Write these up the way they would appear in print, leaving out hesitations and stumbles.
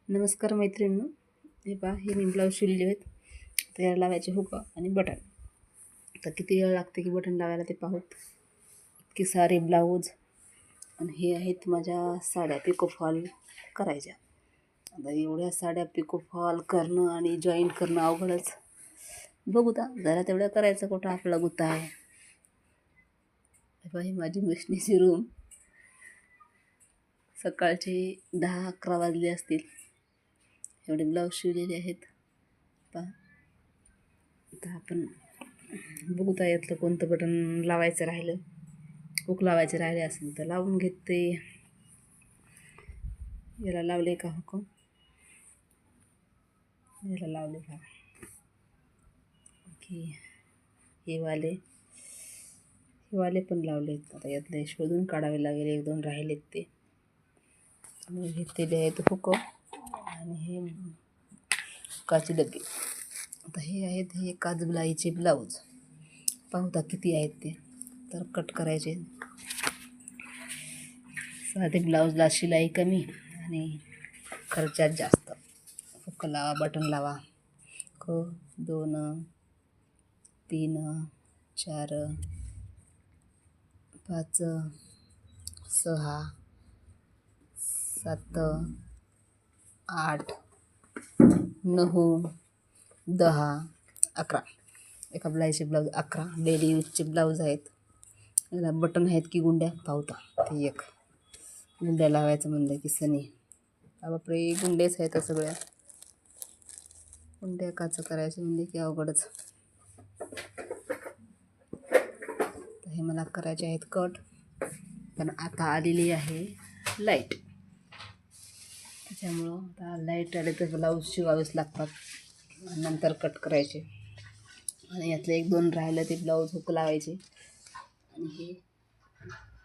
नमस्कार मैत्रिणींनो, हे पहा हे मी ब्लाऊज शिवलेले आहेत. तर याला लावायचे हुक आणि बटन. तर किती वेळ लागते की बटन लावायला ते पाहूत. इतके सारे ब्लाऊज आणि हे आहेत माझ्या साड्या पिकोफॉल करायच्या. आता एवढ्या साड्या पिकोफॉल करणं आणि जॉईंट करणं अवघडच. बघू ता जरा तेवढं करायचं, कुठं आपला गुत्ता आहे. हे पहा ही माझी मशनीची रूम. सकाळचे 10-11 वाजले असतील. एवढे ब्लाऊज शिवलेले आहेत. पहा आता आपण बघूता यातलं कोणतं बटन लावायचं राहिलं, हुक लावायचे राहिले असेल तर लावून घेते. याला लावले का हुक, याला लावले का की हे वाले पण लावलेत. आता यातले शोधून काढावे लागेल, 1-2 राहिलेत ते. मी घेतलेले आहेत हुक आणि हे हुकाची डबी. आता हे आहेत हे काजबलाईचे ब्लाऊज. पाहूता किती आहेत ते. तर कट करायचे. साधे ब्लाऊजला शिलाई कमी आणि खर्चात जास्त. हुक लावा, बटन लावा. 1, 2, 3, 4, 5, 6, 7, 8, 9, 10, 11. एका ब्लाऊजचे ब्लाऊज 11 डेली यूजचे ब्लाऊज आहेत. याला बटन आहेत की गुंड्या पाहूता. ते एक गुंड्या लावायचं म्हणलं की सनी बापरे गुंडेच आहेत सगळ्या. गुंड्या काचं करायचे म्हणजे की अवघडच. तर हे मला करायचे आहेत कट. पण आता आलेली आहे लाईट, त्याच्यामुळं आता लाईट आले तर ब्लाऊज शिवावेच लागतात, नंतर कट करायचे. आणि यातलं 1-2 राहिलं ते ब्लाऊज हुक लावायचे आणि हे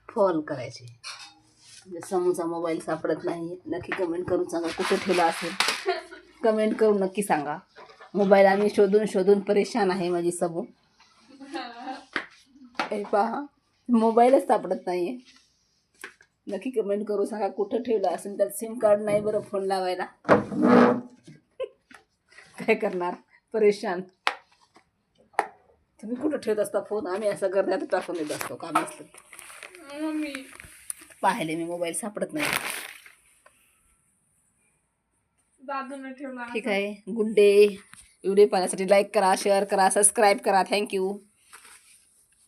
फॉल करायचे. म्हणजे समोरचा मोबाईल सापडत नाही. नक्की कमेंट करून सांगा कुठे ठेवला असेल. कमेंट करून नक्की सांगा. मोबाईल आम्ही शोधून शोधून परेशान आहे माझी सबू. हे पहा मोबाईलच सापडत नाही आहे. नक्की कमेंट करून सांगा कुठं ठेवला असेल. त्यात सिम कार्ड नाही बरं फोन लावायला. काय करणार, परेशान. तुम्ही कुठं ठेवत असता फोन? आम्ही असं करण्यात टाकून देत असतो काम असतं. पाहिले मी मोबाईल सापडत नाही. ठीक आहे. Good day. व्हिडिओ पाहण्यासाठी लाईक करा, शेअर करा, सबस्क्राईब करा. थँक्यू.